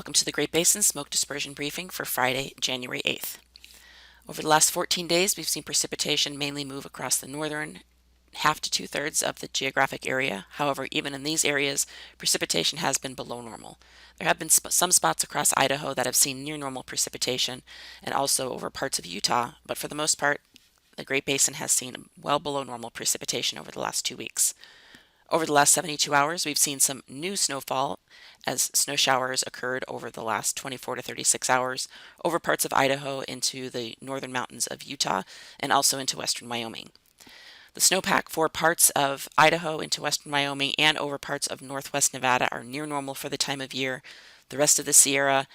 Welcome to the Great Basin Smoke Dispersion Briefing for Friday, January 8th. Over the last 14 days, we've seen precipitation mainly move across the northern half to two-thirds of the geographic area. However, even in these areas, precipitation has been below normal. There have been some spots across Idaho that have seen near normal precipitation and also over parts of Utah, but for the most part, the Great Basin has seen well below normal precipitation over the last 2 weeks. Over the last 72 hours, we've seen some new snowfall as snow showers occurred over the last 24 to 36 hours over parts of Idaho into the northern mountains of Utah and also into western Wyoming. The snowpack for parts of Idaho into western Wyoming and over parts of northwest Nevada are near normal for the time of year. The rest of the Sierra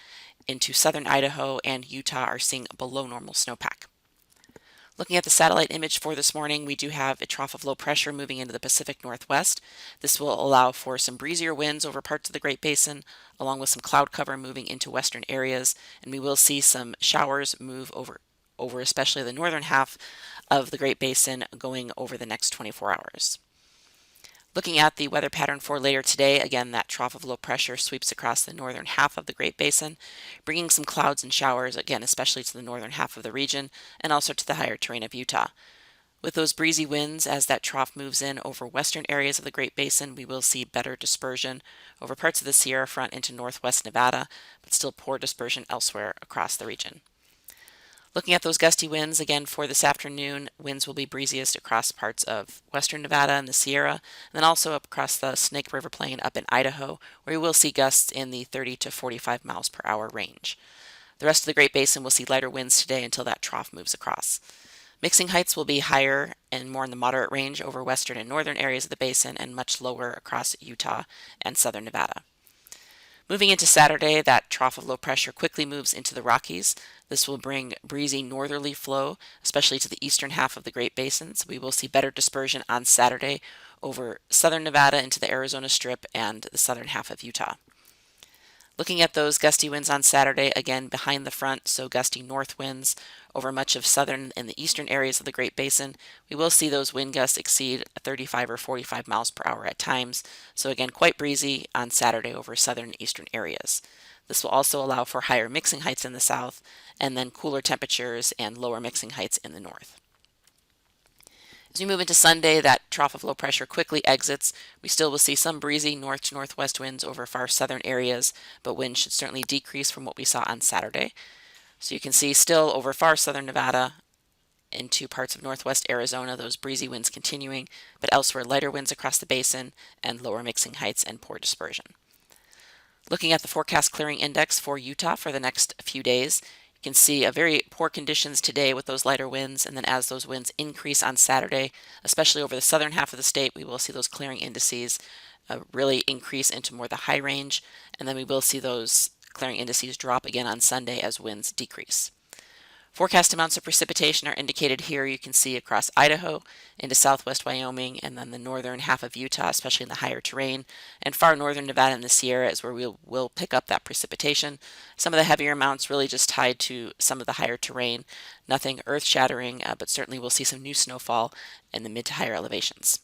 into southern Idaho and Utah are seeing below normal snowpack. Looking at the satellite image for this morning, we do have a trough of low pressure moving into the Pacific Northwest. This will allow for some breezier winds over parts of the Great Basin, along with some cloud cover moving into western areas, and we will see some showers move over especially the northern half of the Great Basin going over the next 24 hours. Looking at the weather pattern for later today, again, that trough of low pressure sweeps across the northern half of the Great Basin, bringing some clouds and showers, again, especially to the northern half of the region and also to the higher terrain of Utah. With those breezy winds, as that trough moves in over western areas of the Great Basin, we will see better dispersion over parts of the Sierra Front into northwest Nevada, but still poor dispersion elsewhere across the region. Looking at those gusty winds, again, for this afternoon, winds will be breeziest across parts of western Nevada and the Sierra, and then also up across the Snake River Plain up in Idaho, where you will see gusts in the 30 to 45 miles per hour range. The rest of the Great Basin will see lighter winds today until that trough moves across. Mixing heights will be higher and more in the moderate range over western and northern areas of the basin and much lower across Utah and southern Nevada. Moving into Saturday, that trough of low pressure quickly moves into the Rockies. This will bring breezy northerly flow, especially to the eastern half of the Great Basin. So we will see better dispersion on Saturday over southern Nevada into the Arizona Strip and the southern half of Utah. Looking at those gusty winds on Saturday, again behind the front, so gusty north winds over much of southern and the eastern areas of the Great Basin, we will see those wind gusts exceed 35 or 45 miles per hour at times. So again, quite breezy on Saturday over southern and eastern areas. This will also allow for higher mixing heights in the south and then cooler temperatures and lower mixing heights in the north. As we move into Sunday, that trough of low pressure quickly exits. We still will see some breezy north to northwest winds over far southern areas, but winds should certainly decrease from what we saw on Saturday. So you can see still over far southern Nevada into parts of northwest Arizona, those breezy winds continuing, but elsewhere lighter winds across the basin and lower mixing heights and poor dispersion. Looking at the forecast clearing index for Utah for the next few days, you can see a very poor conditions today with those lighter winds, and then as those winds increase on Saturday, especially over the southern half of the state, we will see those clearing indices really increase into more the high range, and then we will see those clearing indices drop again on Sunday as winds decrease. Forecast amounts of precipitation are indicated here. You can see across Idaho into southwest Wyoming and then the northern half of Utah, especially in the higher terrain, and far northern Nevada and the Sierra is where we'll pick up that precipitation. Some of the heavier amounts really just tied to some of the higher terrain. Nothing earth-shattering, but certainly we'll see some new snowfall in the mid to higher elevations.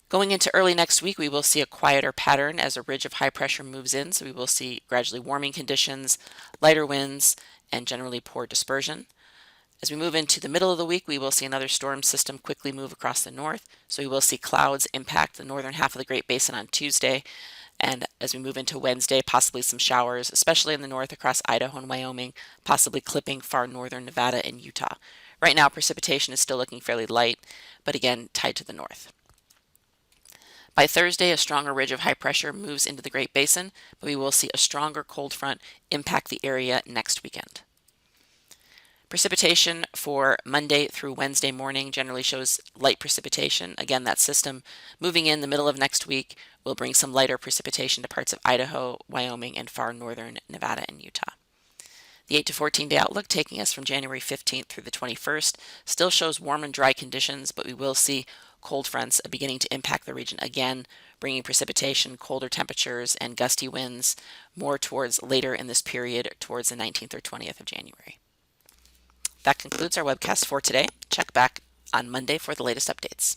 Going into early next week, we will see a quieter pattern as a ridge of high pressure moves in, so we will see gradually warming conditions, lighter winds, and generally poor dispersion. As we move into the middle of the week, we will see another storm system quickly move across the north, so we will see clouds impact the northern half of the Great Basin on Tuesday, and as we move into Wednesday, possibly some showers, especially in the north across Idaho and Wyoming, possibly clipping far northern Nevada and Utah. Right now, precipitation is still looking fairly light, but again, tied to the north. By Thursday, a stronger ridge of high pressure moves into the Great Basin, but we will see a stronger cold front impact the area next weekend. Precipitation for Monday through Wednesday morning generally shows light precipitation. Again, that system moving in the middle of next week will bring some lighter precipitation to parts of Idaho, Wyoming, and far northern Nevada and Utah. The 8 to 14 day outlook taking us from January 15th through the 21st still shows warm and dry conditions, but we will see cold fronts beginning to impact the region again, bringing precipitation, colder temperatures, and gusty winds more towards later in this period, towards the 19th or 20th of January. That concludes our webcast for today. Check back on Monday for the latest updates.